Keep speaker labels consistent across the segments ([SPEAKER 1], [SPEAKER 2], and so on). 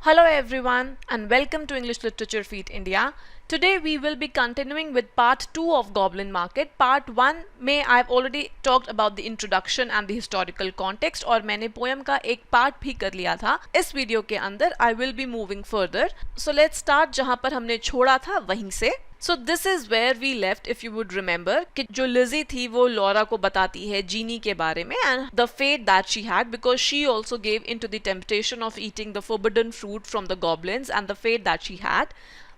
[SPEAKER 1] Hello everyone and welcome to English Literature Feed India. Today we will be continuing with part 2 of Goblin Market. Part 1 में I've already talked about the introduction and the historical context और मैंने poem का एक part भी कर लिया था. इस वीडियो के अंदर I will be moving further. So let's start जहाँ पर हमने छोड़ा था वहीं से. So this is where we left, if you would remember, कि जो लिजी थी वो लॉरा को बताती है जीनी के बारे में and the fate that she had because she also gave into the temptation of eating the forbidden fruit from the goblins and the fate that she had.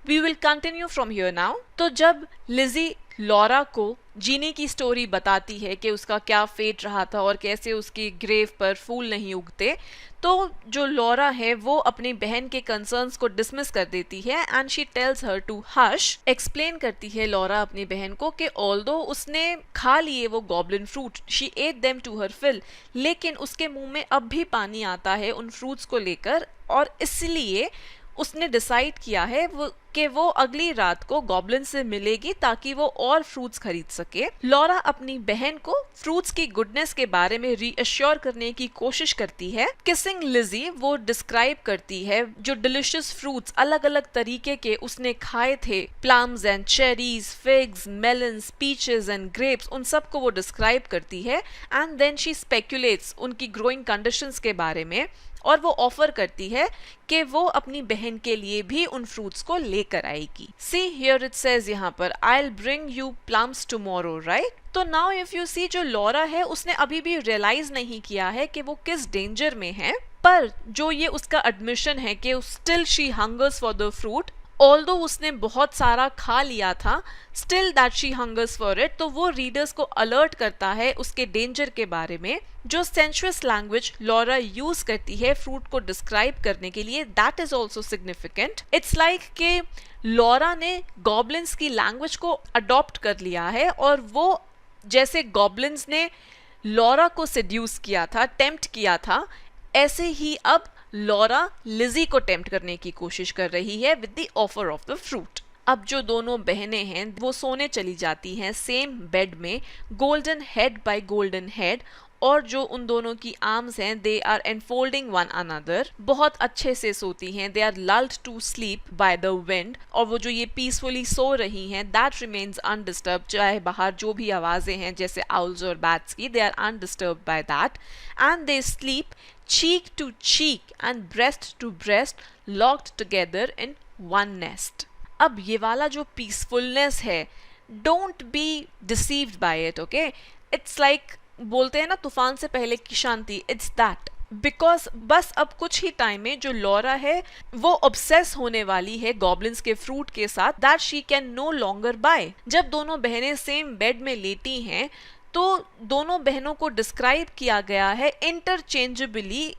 [SPEAKER 1] We will continue from here now. तो जब लिजी Laura को जीनी की story बताती है कि उसका क्या fate रहा था और कैसे उसकी ग्रेव पर फूल नहीं उगते, तो जो लॉरा है वो अपनी बहन के कंसर्न्स को डिसमिस कर देती है and she tells her to hush. Explain करती है लॉरा अपनी बहन को कि ऑल्दो उसने खा लिए वो goblin fruit, she ate them to her fill, लेकिन उसके मुंह में अब भी पानी आता है उन फ्रूट्स को लेकर और इसलिए उसने डिसाइड किया है कि वो अगली रात को गॉब्लिन से मिलेगी ताकि वो और फ्रूट्स खरीद सके. लॉरा अपनी बहन को फ्रूट्स की गुडनेस के बारे में रीअश्योर करने की कोशिश करती है. किसिंग लिजी वो डिस्क्राइब करती है जो डिलिशियस फ्रूट्स अलग अलग तरीके के उसने खाए थे, plums and cherries, figs, melons, peaches and grapes, उन सब को वो डिस्क्राइब करती है एंड देन शी स्पेक्यूलेट्स उनकी ग्रोइंग कंडीशंस के बारे में और वो ऑफर करती है कि वो अपनी बहन के लिए भी उन फ्रूट्स को लेकर आएगी. सी हियर इट सेज यहाँ पर I will bring you plums tomorrow, right? तो नाउ इफ यू सी जो लॉरा है उसने अभी भी रियलाइज नहीं किया है कि वो किस डेंजर में है, पर जो ये उसका एडमिशन है कि still she hungers for the fruit, although उसने बहुत सारा खा लिया था, still that she hungers for it, तो वो रीडर्स को अलर्ट करता है उसके डेंजर के बारे में. जो सेंशुअस लैंग्वेज लॉरा यूज करती है फ्रूट को डिस्क्राइब करने के लिए, that is also significant. It's like कि लॉरा ने गॉब्लिन्स की लैंग्वेज को अडॉप्ट कर लिया है और वो जैसे गॉब्लिन्स ने लॉरा को सेड्यूस किया था, टेम्प्ट किया था, ऐसे ही अब लॉरा लिजी को टेम्प्ट करने की कोशिश कर रही है with the offer of the fruit. अब जो दोनों बहनें हैं वो सोने चली जाती हैं सेम बेड में, golden head by golden head, और जो उन दोनों की आर्म्स हैं they are enfolding one another. बहुत अच्छे से सोती हैं, they are lulled to sleep by the wind, और वो जो ये पीसफुली सो रही हैं दैट रिमेन्स अनडिस्टर्ब, चाहे बाहर जो भी आवाजें हैं जैसे आउल्स और बैट्स की, they are undisturbed by that and they sleep cheek to cheek and breast to breast locked together in one nest. अब ये वाला जो peacefulness है, don't be deceived by it, okay? It's like बोलते हैं ना तूफान से पहले की शांति, it's that. बिकॉज बस अब कुछ ही टाइम में जो लॉरा है वो ऑब्सेस होने वाली है गॉब्लिन्स के फ्रूट के साथ that she can no longer buy. जब दोनों बहनें सेम बेड में लेटी हैं तो दोनों बहनों को डिस्क्राइब किया गया है इंटरचेंजेबली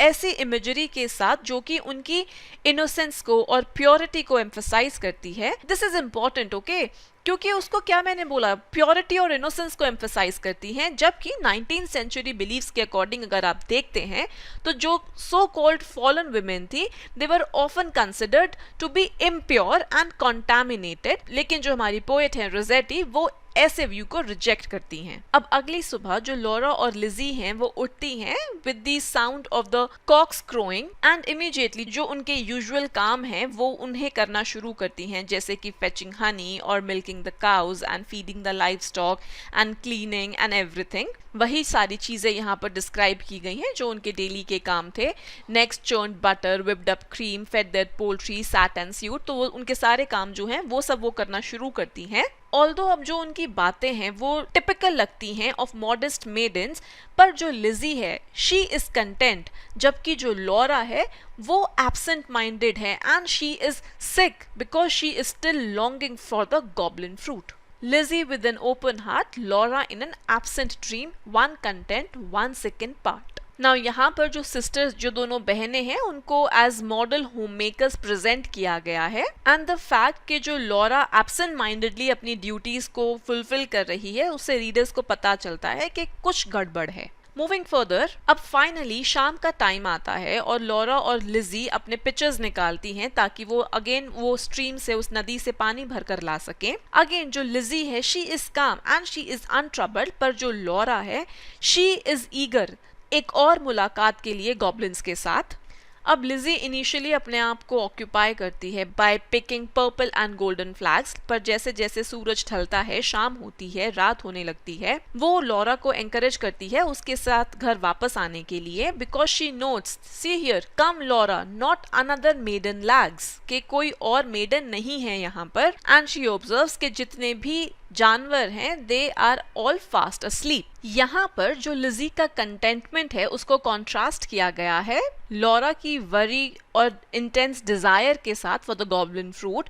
[SPEAKER 1] ऐसी इमेजरी के साथ जो कि उनकी इनोसेंस को और प्योरिटी को एम्फसाइज करती है. दिस इज इम्पॉर्टेंट, ओके, क्योंकि उसको क्या मैंने बोला, प्योरिटी और इनोसेंस को एम्फसाइज करती हैं, जबकि 19th सेंचुरी बिलीव्स के अकॉर्डिंग अगर आप देखते हैं तो जो सो कॉल्ड फॉलन वुमेन थी they were often considered to be impure and contaminated, लेकिन जो हमारी पोएट हैं रोजेटी वो ऐसे व्यू को रिजेक्ट करती हैं. अब अगली सुबह जो लॉरा और लिजी हैं वो उठती हैं with the sound of the cocks crowing and immediately जो उनके यूजुअल काम हैं वो उन्हें करना शुरू करती हैं, जैसे कि फेचिंग हनी और milking the cows and feeding the live stock and cleaning and everything. वही सारी चीजें यहाँ पर डिस्क्राइब की गई हैं जो उनके डेली के काम थे. Next churned butter, whipped up cream, fed their poultry, sat and suit, तो वो उनके सारे काम जो हैं वो सब वो करना शुरू करती हैं. ऑल्दो अब जो उनकी बातें हैं वो टिपिकल लगती हैं ऑफ मॉडेस्ट मेडन्स, पर जो लिजी है शी इज कंटेंट, जबकि जो लॉरा है वो एब्सेंट माइंडेड है and she is sick because she is still longing for the goblin fruit. Lizzie with an open heart, Laura in an absent dream, one content, one second part. Now यहाँ पर जो sisters, जो दोनों बहनें हैं, उनको as model home makers present किया गया है एंड द फैक्ट कि जो लॉरा एब्सेंट माइंडेडली अपनी ड्यूटीज को फुलफिल कर रही है उससे रीडर्स को पता चलता है कि कुछ गड़बड़ है. मूविंग फर्दर, अब फाइनली शाम का टाइम आता है और लॉरा और लिजी अपने पिचर्स निकालती हैं ताकि वो अगेन वो स्ट्रीम से, उस नदी से पानी भरकर ला सकें. अगेन जो लिजी है शी इज काम एंड शी इज अनट्रबल्ड, पर जो लॉरा है शी इज ईगर एक और मुलाकात के लिए गॉब्लिन्स के साथ. अब लिजी इनिशियली अपने आप को ऑक्यूपाई करती है by picking purple and golden flags, पर जैसे जैसे सूरज ढलता है, शाम होती है, रात होने लगती है, वो लॉरा को एनकरेज करती है उसके साथ घर वापस आने के लिए, because she notes, see here, come Laura, not another maiden lags, के कोई और मेडन नहीं है यहाँ पर, एंड शी ऑब्जर्व्स के जितने भी जानवर हैं they are all fast asleep. यहाँ पर जो लिजी का कंटेंटमेंट है उसको कॉन्ट्रास्ट किया गया है लॉरा की वरी और इंटेंस डिजायर के साथ फॉर द गॉब्लिन फ्रूट।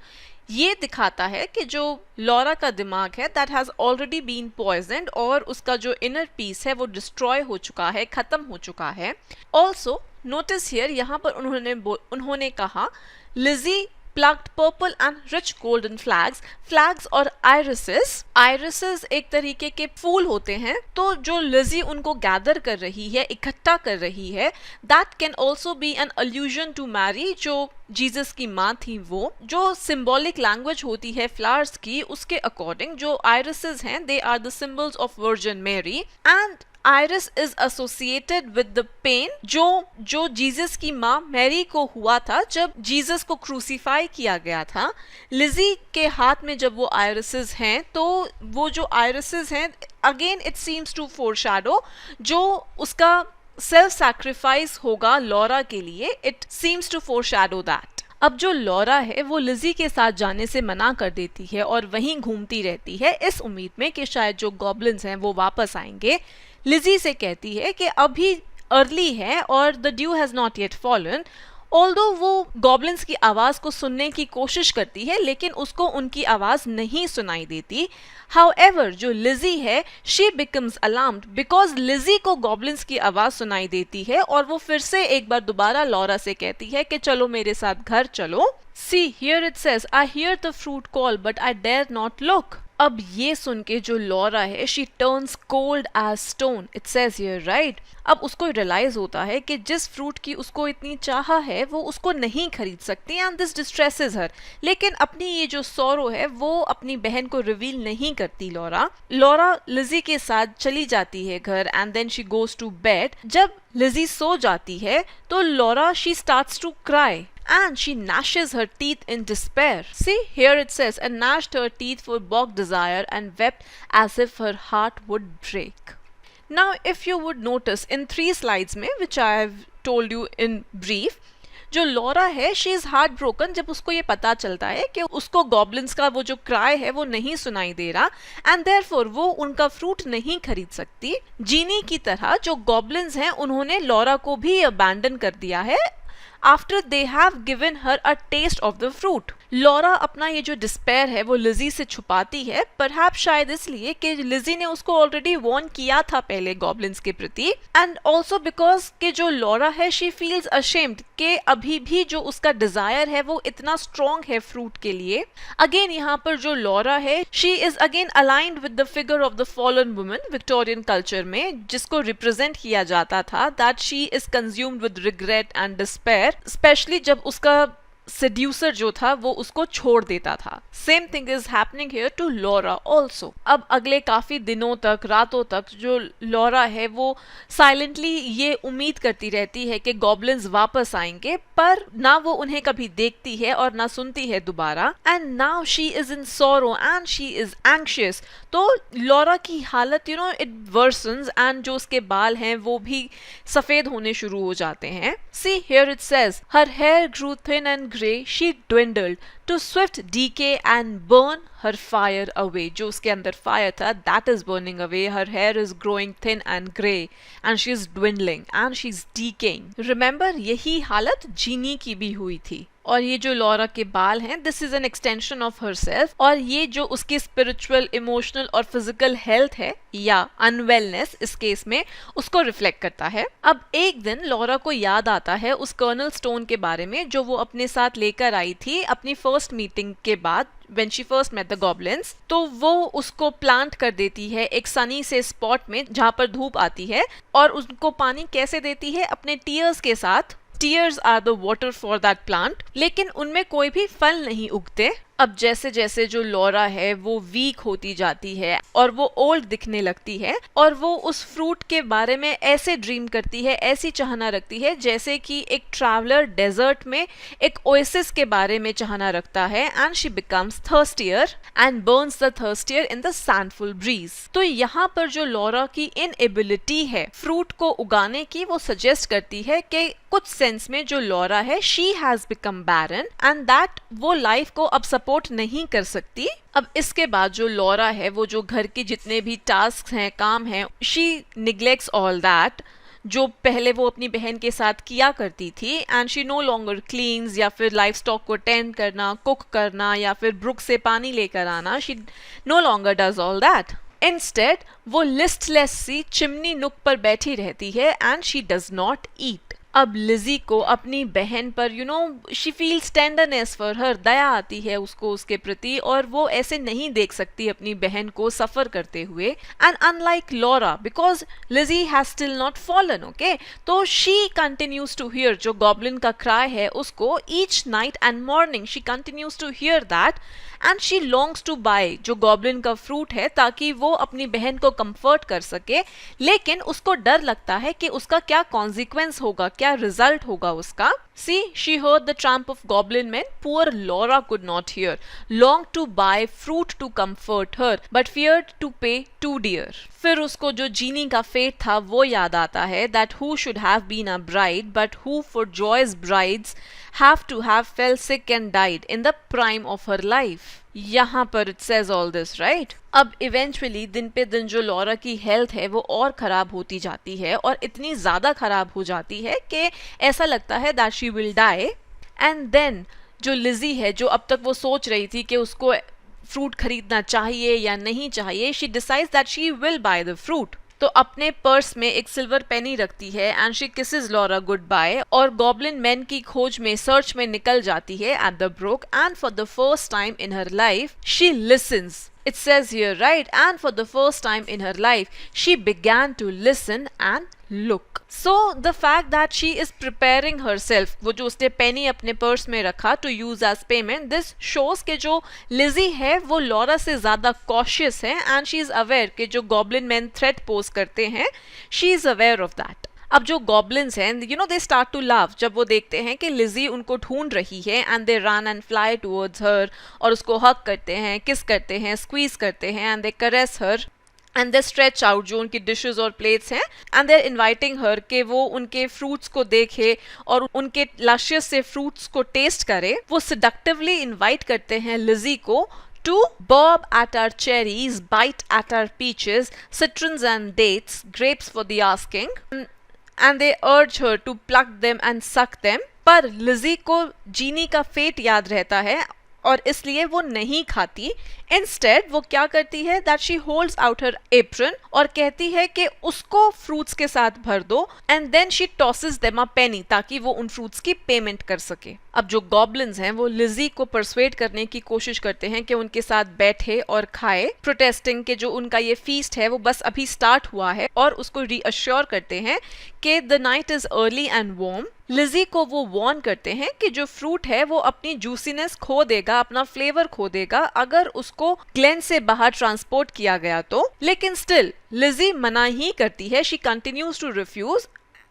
[SPEAKER 1] ये दिखाता है कि जो लॉरा का दिमाग है दैट हैज ऑलरेडी बीन पॉइजन्ड और उसका जो इनर पीस है वो डिस्ट्रॉय हो चुका है, खत्म हो चुका है। ऑल्सो नोटिस हियर, यहाँ पर उन्होंने कहा लिजी plucked purple and rich golden flags और irises एक तरीके के फूल होते हैं, तो जो लिजी उनको गैदर कर रही है, इकट्ठा कर रही है, that can also be an allusion to Mary, जो जीसस की माँ थी। वो जो सिंबॉलिक लैंग्वेज होती है फ्लावर्स की, उसके अकॉर्डिंग जो आयरिसेस हैं they are the symbols of virgin Mary, and iris is associated with the pain जो जीसस की माँ मैरी को हुआ था जब जीसस को क्रूसीफाई किया गया था। लिजी के हाथ में जब वो आयरिसेस हैं, तो वो जो आयरिसेस हैं अगेन इट सीम्स टू फोरशैडो जो उसका सेल्फ सैक्रिफाइस होगा लॉरा के लिए, इट सीम्स टू फोरशैडो दैट। अब जो लॉरा है वो लिजी के साथ जाने से मना कर देती है और वहीं घूमती रहती है इस उम्मीद में कि शायद जो गॉब्लिन्स हैं वो वापस आएंगे। लिजी से कहती है कि अभी अर्ली है और the due has not yet fallen. Although वो गॉब्लिन्स की आवाज को सुनने की कोशिश करती है लेकिन उसको उनकी आवाज नहीं सुनाई देती। हाउएवर जो लिजी है she becomes alarmed because Lizzie को गॉब्लिन्स की आवाज सुनाई देती है और वो फिर से एक बार दोबारा लॉरा से कहती है कि चलो मेरे साथ घर चलो। See here it says, I hear the fruit call but I dare not look. अब ये सुन के जो लॉरा है she turns cold as stone, it says here right. अब उसको रियलाइज होता है कि जिस फ्रूट की उसको इतनी चाह है वो उसको नहीं खरीद सकती एंड दिस डिस्ट्रेसेस हर। लेकिन अपनी ये जो सौरो है वो अपनी बहन को रिवील नहीं करती लॉरा लिजी के साथ चली जाती है घर and then she goes to bed. जब लिजी सो जाती है तो Laura she starts to cry and she gnashes her teeth in despair. See, here it says, and gnashed her teeth for balked desire and wept as if her heart would break. Now, if you would notice in 3 slides में, which I have told you in brief, जो Laura है she is heart broken जब उसको ये पता चलता है कि उसको गॉब्लिन्स का वो जो क्राई है वो नहीं सुनाई दे रहा एंड देयरफॉर वो उनका फ्रूट नहीं खरीद सकती। जीनी की तरह जो गॉब्लिन्स हैं उन्होंने लॉरा को भी अबैंडन कर दिया है after they have given her a taste of the fruit. Laura अपना ये जो डिस्पेयर है वो लिजी से छुपाती है, परहैप्स शायद इसलिए कि लिजी ने उसको ऑलरेडी वार्न किया था पहले गॉब्लिन्स के प्रति, एंड ऑल्सो बिकॉज कि जो लॉरा है शी फील्स अशेम्ड कि अभी भी जो उसका डिजायर है वो इतना स्ट्रॉन्ग है फ्रूट के लिए। अगेन यहाँ पर जो लॉरा है she is again aligned with the figure of the fallen woman Victorian culture में, जिसको रिप्रेजेंट किया जाता था that she is consumed with regret and despair, specially जब उसका सेड्यूसर जो था वो उसको छोड़ देता था। Same thing is happening here to Laura also. अब अगले काफी दिनों तक, रातों तक जो लॉरा है वो साइलेंटली ये उम्मीद करती रहती है कि गॉब्लिन्स वापस आएंगे, पर ना वो उन्हें कभी देखती है और ना सुनती है दोबारा। And now she is in sorrow and she is anxious. तो लॉरा की हालत इट वर्सन्स एंड जो उसके बाल हैं वो भी सफेद होने शुरू हो जाते हैं। See here it says, her hair grew thin and grey, she dwindled to swift decay and burn her fire away. जो उसके अंदर फायर था that is burning away. Her hair is growing thin and grey and she is dwindling and she is decaying. Remember, यही हालत जीनी की भी हुई थी। और ये जो लॉरा के बाल हैं this is an extension of her self, और ये जो उसकी स्पिरिचुअल, इमोशनल और फिजिकल हेल्थ है या अनवेलनेस इस केस में, उसको रिफ्लेक्ट करता है। अब एक दिन लॉरा को याद आता है उस कर्नल स्टोन के बारे में जो वो अपने साथ लेकर आई थी अपनी फर्स्ट मीटिंग के बाद when she first met the goblins। तो वो उसको प्लांट कर देती है एक सनी से स्पॉट में जहाँ पर धूप आती है, और उसको पानी कैसे देती है? अपने टीयर्स के साथ। Tears are the water for that plant. लेकिन उनमें कोई भी फल नहीं उगते। अब जैसे जैसे जो लॉरा है वो वीक होती जाती है और वो ओल्ड दिखने लगती है और वो उस फ्रूट के बारे में ऐसे ड्रीम करती है, ऐसी चाहना रखती है जैसे कि एक ट्रैवलर डेजर्ट में एक ओएसिस के बारे में चाहना रखता है। And she becomes thirstier and burns the thirstier in the sandful breeze. तो यहाँ पर जो लॉरा की इनएबिलिटी है फ्रूट को उगाने की, वो सजेस्ट करती है कि कुछ सेंस में जो लॉरा है she has become barren and that वो लाइफ को अब सपोर्ट नहीं कर सकती। अब इसके बाद जो लॉरा है वो जो घर के जितने भी टास्क हैं, काम हैं, शी निग्लेक्ट्स ऑल दैट जो पहले वो अपनी बहन के साथ किया करती थी। And she no longer cleans या फिर लाइफ स्टॉक को टेंड करना, कुक करना या फिर ब्रुक से पानी लेकर आना। She no longer does all that. Instead वो लिस्टलेस सी चिमनी नुक पर बैठी रहती है and she does not eat. अब लिजी को अपनी बहन पर she feels tenderness for her, दया आती है उसको उसके प्रति और वो ऐसे नहीं देख सकती अपनी बहन को सफर करते हुए। And unlike Laura, because Lizzie has still not fallen, okay, तो शी कंटिन्यूज टू हियर जो गॉब्लिन का क्राई है उसको each night and morning she continues to hear that and she longs to buy जो goblin का fruit है ताकि वो अपनी बहन को कंफर्ट कर सके। लेकिन उसको डर लगता है कि उसका क्या कॉन्सिक्वेंस होगा, क्या रिजल्ट होगा उसका। See, she heard the tramp of goblin men. Poor Laura could not hear. Longed to buy fruit to comfort her, but feared to pay too dear. फिर उसको जो जीनी का फेट था वो याद आता है that who should have been a bride, but who for joyous brides have to have fell sick and died in the prime of her life. यहाँ पर it says all this, right? अब eventually दिन पे दिन जो Laura की health है वो और खराब होती जाती है और इतनी ज़्यादा खराब हो जाती है कि ऐसा लगता है that she will die. And then जो लिजी है जो अब तक वो सोच रही थी कि उसको फ्रूट खरीदना चाहिए या नहीं चाहिए, she decides that she will buy the fruit. तो अपने पर्स में एक सिल्वर पेनी रखती है and she kisses Laura good bye और गॉब्लिन मैन की खोज में, सर्च में निकल जाती है at the brook. And for the first time in her life she listens, it says here, right? And for the first time in her life she began to listen and look. So the fact that she is preparing herself, वो जो उसने पेनी अपने purse में रखा to use as payment, this shows कि जो Lizzie है वो लॉरा से ज़्यादा cautious है and she is aware कि जो goblin men threat pose करते हैं, she is aware of that. अब जो गॉब्लिन्स हैं दे स्टार्ट टू लाफ जब वो देखते हैं कि लिजी उनको ढूंढ रही है and they run and fly towards हर और उसको हक करते हैं, किस करते हैं, स्क्वीज करते हैं एंड दे करेस her and they stretch out जो उनकी डिशेस और प्लेट्स हैं एंड दे आर इन्वाइटिंग हर कि वो उनके फ्रूट्स को देखे और उनके लशियस से फ्रूट्स को टेस्ट करे। वो सिडक्टिवली इन्वाइट करते हैं लिजी को to bob at our cherries, bite at our peaches, citrons and dates, grapes for the asking. And they urge her to pluck them and suck them. पर लिजी को जीनी का फेट याद रहता है और इसलिए वो नहीं खाती। इंस्टेड वो क्या करती है that she holds out her apron और कहती है कि उसको फ्रूट्स के साथ भर दो and then she tosses them a penny ताकि वो उन फ्रूट्स की पेमेंट कर सके। अब जो गॉब्लिन्स हैं वो लिजी को परसुएड करने की कोशिश करते हैं कि उनके साथ बैठे और खाए, प्रोटेस्टिंग के जो उनका ये फीस्ट है वो बस अभी स्टार्ट हुआ है और उसको रीअश्योर करते हैं कि the night is early and warm. Lizzie को वो वार्न करते हैं कि जो फ्रूट है वो अपनी जूसीनेस खो देगा, अपना फ्लेवर खो देगा अगर उसको ग्लेन से बाहर ट्रांसपोर्ट किया गया तो। लेकिन स्टिल लिजी मना ही करती है, she continues to refuse,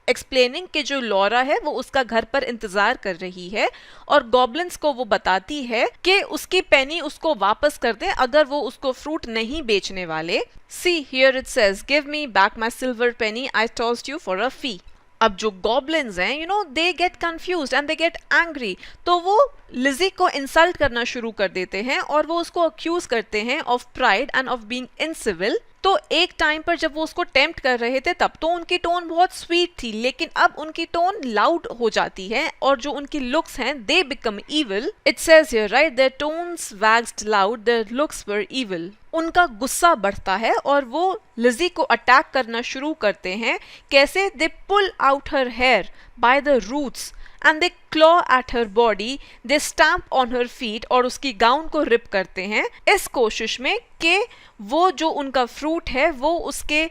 [SPEAKER 1] explaining कि जो लॉरा है वो उसका घर पर इंतजार कर रही है और गॉब्लिन्स को वो बताती है कि उसकी पेनी उसको वापस कर दे अगर वो उसको फ्रूट नहीं बेचने वाले। See here it says, give me back my silver penny, I tossed you for a fee. अब जो गॉब्लिन्स हैं they get confused and they get angry, तो वो लिजी को इंसल्ट करना शुरू कर देते हैं और वो उसको अक्यूज करते हैं of pride and of being uncivil. तो एक टाइम पर जब वो उसको टेम्प्ट कर रहे थे तब तो उनकी टोन बहुत स्वीट थी, लेकिन अब उनकी टोन लाउड हो जाती है और जो उनकी लुक्स हैं they become evil. It says here, right, their tones waxed loud, their looks were evil. उनका गुस्सा बढ़ता है और वो लिजी को अटैक करना शुरू करते हैं। कैसे? They pull out her hair by the roots and they claw at her body, they stamp on her feet और उसकी गाउन को रिप करते हैं इस कोशिश में कि वो जो उनका फ्रूट है वो उसके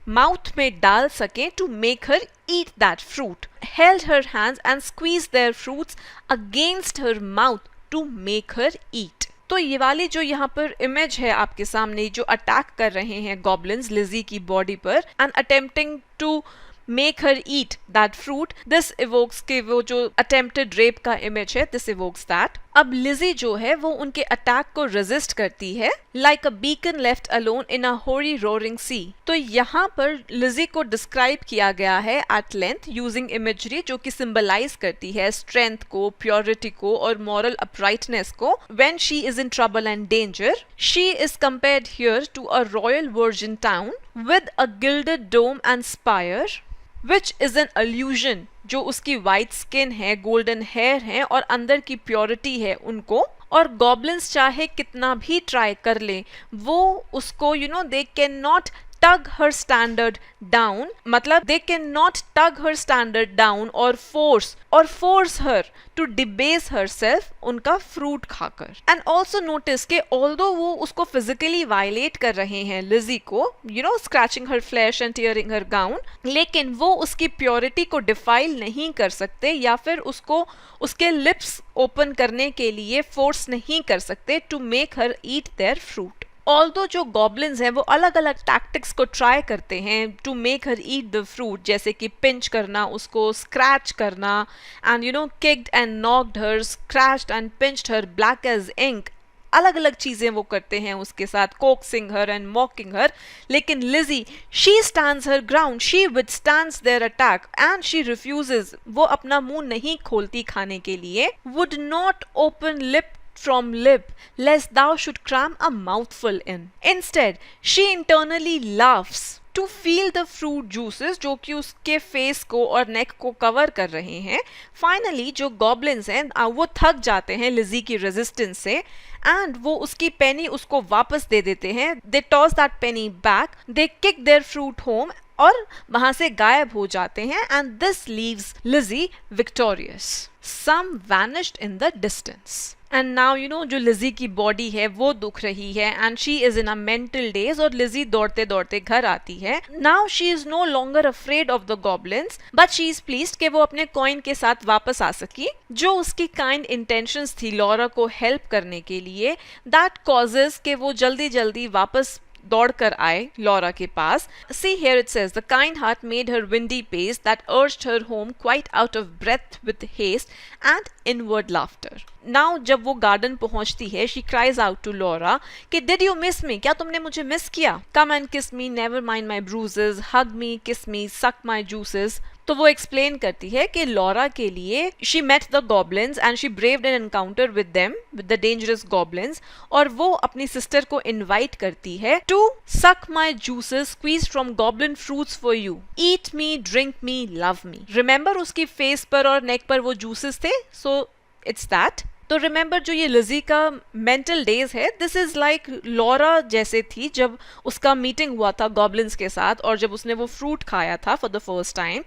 [SPEAKER 1] माउथ में डाल सके to make her eat that fruit, held her hands and squeeze their fruits against her mouth to make her eat. तो ये वाली जो यहाँ पर इमेज है आपके सामने, जो अटैक कर रहे हैं गॉब्लिन्स लिजी की बॉडी पर and attempting to make her eat that fruit, this evokes के वो जो अटेम्प्टेड रेप का इमेज है, दिस इवोक्स दैट। अब लिजी जो है वो उनके अटैक को रेजिस्ट करती है, like a beacon left alone in a hoary roaring सी। तो यहाँ पर लिजी को डिस्क्राइब किया गया है एट लेंथ यूजिंग इमेजरी जो कि सिंबलाइज करती है स्ट्रेंथ को, प्योरिटी को और मॉरल अपराइटनेस को। When she is in trouble and danger, she is compared here to a royal virgin town with a gilded dome and spire, which is an allusion, जो उसकी white skin है, golden hair है और अंदर की purity है उनको। और गॉब्लिन्स चाहे कितना भी ट्राई कर ले, वो उसको they can not tug her standard down, मतलब they cannot tug her standard down or force her to debase herself उनका फ्रूट खाकर। एंड ऑल्सो नोटिस के ऑल्दो वो उसको फिजिकली वायलेट कर रहे हैं लिजी को, scratching her flash and tearing her gown, लेकिन वो उसकी प्योरिटी को डिफाइल नहीं कर सकते या फिर उसको उसके लिप्स ओपन करने के लिए फोर्स नहीं कर सकते to make her eat their fruit. Although जो गॉब्लिन्स हैं वो अलग अलग टैक्टिक्स को ट्राई करते हैं to make her eat the fruit, जैसे कि पिंच करना, उसको स्क्रैच करना and kicked and knocked her, scratched and pinched her black as ink, अलग अलग चीजें वो करते हैं उसके साथ, coaxing her and mocking her. लेकिन Lizzie, she stands her ground, she withstands their attack and she refuses, वो अपना मुंह नहीं खोलती खाने के लिए, would not open lip from lip lest thou should cram a mouthful in. Instead, she internally laughs to feel the fruit juices जो कि उसके फेस को और नेक को कवर कर रहे हैं। फाइनली जो गॉब्लिन्स हैं वो थक जाते हैं लिजी की रेजिस्टेंस से एंड वो उसकी पेनी उसको वापस दे देते हैं। They toss that penny back, they kick their fruit home और वहां से गायब हो जाते हैं and this leaves Lizzie victorious. Some vanished in the distance and now जो लिजी की बॉडी है वो दुख रही है and she is in a mental daze, और लिजी दौड़ते दौड़ते घर आती है। Now she is no longer afraid of the goblins but she is pleased कि वो अपने कॉइन के साथ वापस आ सकी। जो उसकी काइंड इंटेंशंस थी लॉरा को हेल्प करने के लिए, दैट कॉजेस कि वो जल्दी जल्दी वापस दौड़ कर आए लॉरा के पास। See here it says, the kind heart made her windy pace that urged her home quite out of breath with haste and inward laughter. Now जब वो गार्डन पहुंचती है, she cries out to Laura कि did you miss me? क्या तुमने मुझे miss किया? Come and kiss me, never mind my bruises, hug me, kiss me, suck my juices. तो वो एक्सप्लेन करती है कि लॉरा के लिए she met the goblins and she braved an encounter with them, with the dangerous goblins, और वो अपनी सिस्टर को इनवाइट करती है to suck my juices squeeze from goblin fruits for you, eat me, drink me, love me. Remember उसकी face पर और neck पर वो जूसेस थे, सो इट्स दैट। तो रिमेंबर जो ये लिजी का मेंटल डेज है, दिस इज लाइक लॉरा जैसे थी जब उसका मीटिंग हुआ था गॉब्लिन्स के साथ और जब उसने वो फ्रूट खाया था फॉर द फर्स्ट टाइम।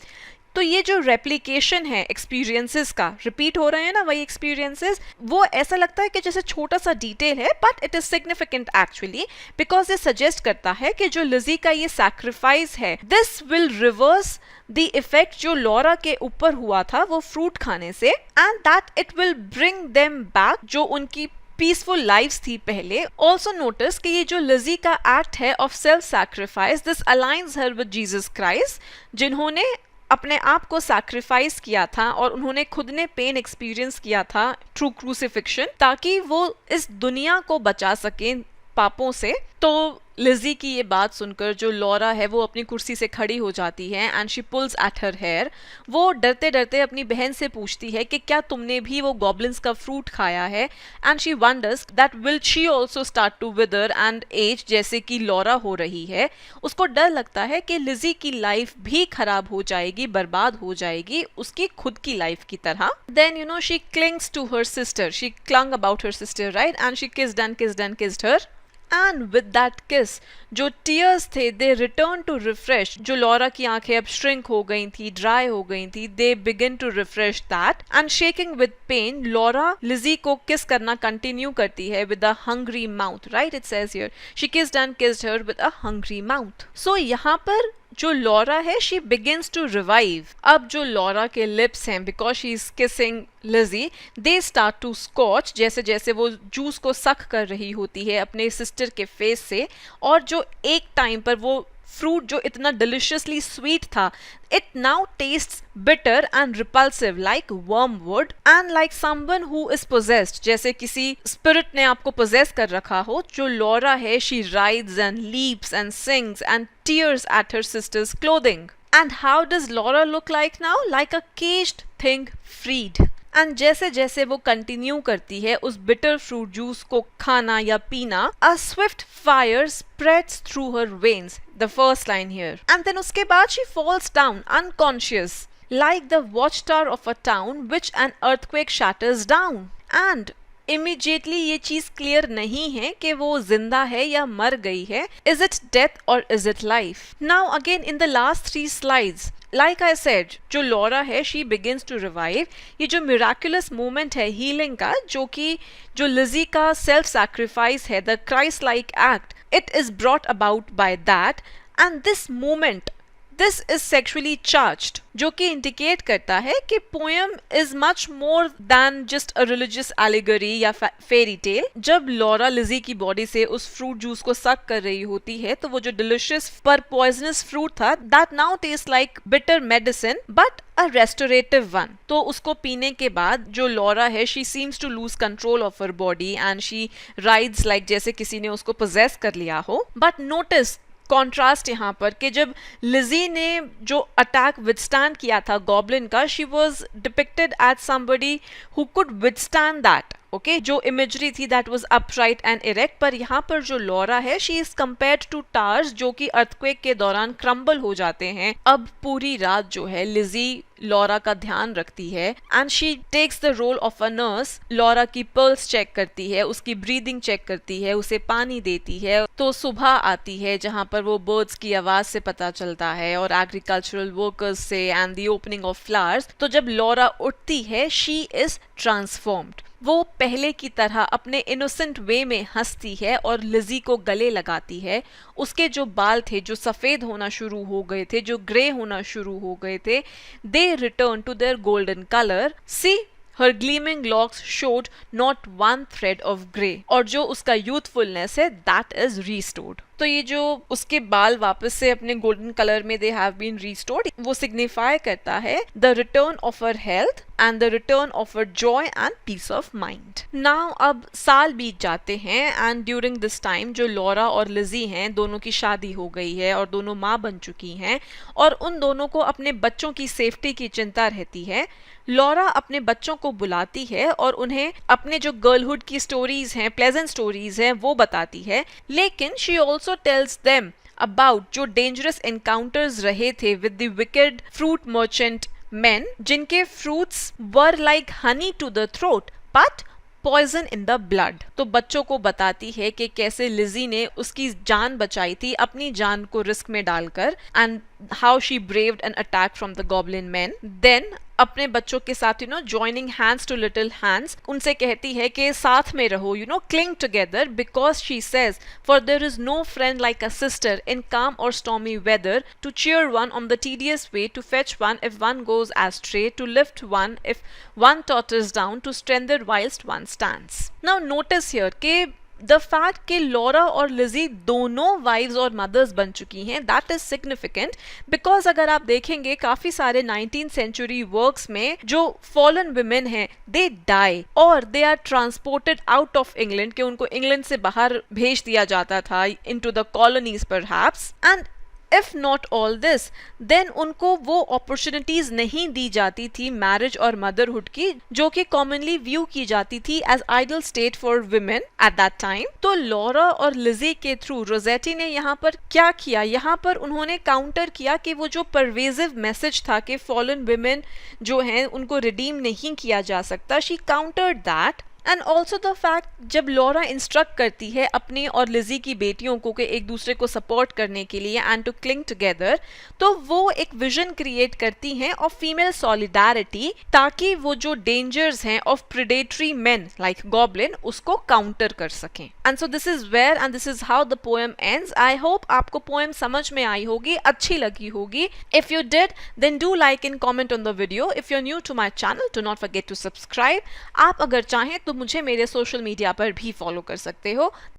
[SPEAKER 1] तो ये जो रेप्लिकेशन है एक्सपीरियंसेस का, रिपीट हो रहे हैं ना वही एक्सपीरियंसेस, वो ऐसा लगता है कि जैसे छोटा सा डिटेल है but it is significant actually, because ये सजेस्ट करता है कि जो लिजी का ये सैक्रिफाइस है, this will reverse the effect जो लॉरा के ऊपर हुआ था वो फ्रूट खाने से, and that it will bring them back जो उनकी पीसफुल लाइव्स थी पहले। ऑल्सो नोटिस कि ये जो लिजी का एक्ट है of self sacrifice, this aligns her with Jesus Christ, जिन्होंने अपने आप को सैक्रिफाइस किया था और उन्होंने खुद ने पेन एक्सपीरियंस किया था थ्रू क्रूसिफिक्शन, ताकि वो इस दुनिया को बचा सके पापों से। तो लिजी की ये बात सुनकर जो लॉरा है वो अपनी कुर्सी से खड़ी हो जाती है and she pulls at her hair. वो डरते डरते अपनी बहन से पूछती है कि क्या तुमने भी वो गॉब्लिन्स का फ्रूट खाया है, and she wonders that will she also start to wither and age जैसे कि लॉरा हो रही है। उसको डर लगता है कि लिजी की लाइफ भी खराब हो जाएगी, बर्बाद हो जाएगी उसकी खुद की लाइफ की तरह। Then she clings to her sister, she clung about her sister right, and she kissed and kissed and kissed her, and with that kiss जो टीयर्स थे दे रिटर्न टू रिफ्रेश। जो लॉरा की आंखें अब shrink हो गई थी, dry हो गई थी, they begin to refresh that, and shaking with pain Laura Lizzie को किस करना कंटिन्यू करती है with a hungry mouth, right, it says here she kissed and kissed her with a hungry mouth. So यहाँ पर जो Laura है she begins to revive. अब जो लॉरा के लिप्स हैं, because she is kissing Lizzie, they start to scorch, जैसे जैसे वो जूस को सक कर रही होती है अपने सिस्टर के फेस से। और जो एक टाइम पर वो फ्रूट जो इतना डिलिशियसली स्वीट था, it now tastes bitter and repulsive like wormwood and like someone who is possessed, जैसे किसी स्पिरिट ने आपको possess कर रखा हो। जो लॉरा है she rides and leaps and sings and tears at her sister's clothing. And how does Laura look like now? Like a caged thing freed. And जैसे जैसे वो कंटिन्यू करती है उस बिटर फ्रूट जूस को खाना या पीना, a swift fire spreads through her veins, the first line here, and then उसके बाद she falls down unconscious like the watch tower of a town which an earthquake shatters down. And immediately ये चीज clear नहीं है कि वो जिंदा है या मर गई है। इज इट डेथ और is it life? Now again in the last 3 slides, like I said, जो लॉरा है शी बिगिंस टू रिवाइव। ये जो मिराकुलस मोमेंट है हीलिंग का, जो कि जो लिजी का सेल्फ सैक्रिफाइस है, the Christ like act, it is brought about by that. And this moment, this is sexually charged, जो कि इंडिकेट करता है कि poem is much more than just a religious allegory या फेरी टेल। जब Laura लिजी की body से उस फ्रूट जूस को सक कर रही होती है, तो वो जो डिलिशियस पर पॉइजनस फ्रूट था, that now taste like bitter medicine but a restorative one. तो उसको पीने के बाद जो लॉरा है she seems to lose control of her body and she writhes like जैसे किसी ने उसको पोजेस कर लिया हो। बट नोटिस कॉन्ट्रास्ट यहाँ पर कि जब लिजी ने जो अटैक विदस्टैंड किया था गॉब्लिन का, she was depicted as somebody who could withstand that. Okay, जो इमेजरी थी that was upright and erect, पर यहाँ पर जो लॉरा है she is compared to towers जो कि अर्थक्वेक के दौरान क्रम्बल हो जाते हैं। अब पूरी रात जो है लिजी लॉरा का ध्यान रखती है and she takes the role of a nurse. Laura की पल्स चेक करती है, उसकी ब्रीदिंग चेक करती है, उसे पानी देती है। तो सुबह आती है जहाँ पर वो बर्ड्स की आवाज से पता चलता है और एग्रीकल्चरल वर्कर्स से and the opening of flowers. तो जब लॉरा उठती है शी इज ट्रांसफॉर्म्ड। वो पहले की तरह अपने इनोसेंट वे में हंसती है और लिजी को गले लगाती है। उसके जो बाल थे जो सफ़ेद होना शुरू हो गए थे, जो ग्रे होना शुरू हो गए थे, they return to their golden colour. See her gleaming locks showed not one thread of grey, और जो उसका youthfulness है that is restored। तो ये जो उसके बाल वापस से अपने गोल्डन कलर में they have been restored, वो सिग्निफाई करता है the return of her health and the return of her joy and peace of mind। Now अब साल बीत जाते हैं and during this time जो लॉरा और लिजी हैं दोनों की शादी हो गई है और दोनों माँ बन चुकी हैं और उन दोनों को अपने बच्चों की सेफ्टी की चिंता रहती है। लॉरा अपने बच्चों को बुलाती है और उन्हें अपने जो गर्लहुड की स्टोरीज हैं, प्लेजेंट स्टोरीज हैं, वो बताती है। लेकिन she also tells them about जो डेंजरस एनकाउंटर्स रहे थे with the wicked fruit merchant men, जिनके fruits were like honey to the throat but poison in the blood. तो बच्चों को बताती है कि कैसे लिजी ने उसकी जान बचाई थी अपनी जान को रिस्क में डालकर, and how she braved an attack from the goblin man. Then अपने बच्चों के साथ joining hands to little hands, उनसे कहती है कि साथ में रहो, cling together, because she says for there is no friend like a sister in calm और stormy weather, to cheer one on the tedious way, to fetch one if one goes astray, to lift one if one totters down, to strengthen whilst one stands। Now notice here कि the fact कि Laura और लिजी दोनों wives और mother's बन चुकी हैं, that is significant because अगर आप देखेंगे काफी सारे 19th सेंचुरी वर्क्स में जो फॉलन वुमेन हैं दे डाई और they are transported out of England, कि उनको इंग्लैंड से बाहर भेज दिया जाता था into the colonies perhaps. And if not all this, then उनको वो अपॉर्चुनिटीज नहीं दी जाती थी मैरिज और मदरहुड की जो कि कॉमनली व्यू की जाती थी as ideal state for women at that time. तो लॉरा और लिजी के थ्रू रोजेटी ने यहाँ पर क्या किया, यहाँ पर उन्होंने काउंटर किया कि वो जो परवेजिव मैसेज था कि फॉलन वुमेन जो हैं उनको रिडीम नहीं किया जा सकता, she countered that and also the fact जब लॉरा इंस्ट्रक्ट करती है अपनी और लिजी की बेटियों को कि एक दूसरे को सपोर्ट करने के लिए एंड टू क्लिंग टुगेदर, तो वो एक विजन क्रिएट करती हैं ऑफ फीमेल सॉलिडारिटी, ताकि वो जो डेंजर्स हैं of predatory men like goblin उसको काउंटर कर सकें. And so this is where and this is how the poem ends. I hope आपको पोएम समझ में आई होगी, अच्छी लगी होगी. If you did then do like and comment on the video. If you are new to my channel do not forget to subscribe. आप अगर चाहें तो मुझे मेरे सोशल मीडिया पर भी फॉलो कर सकते हो.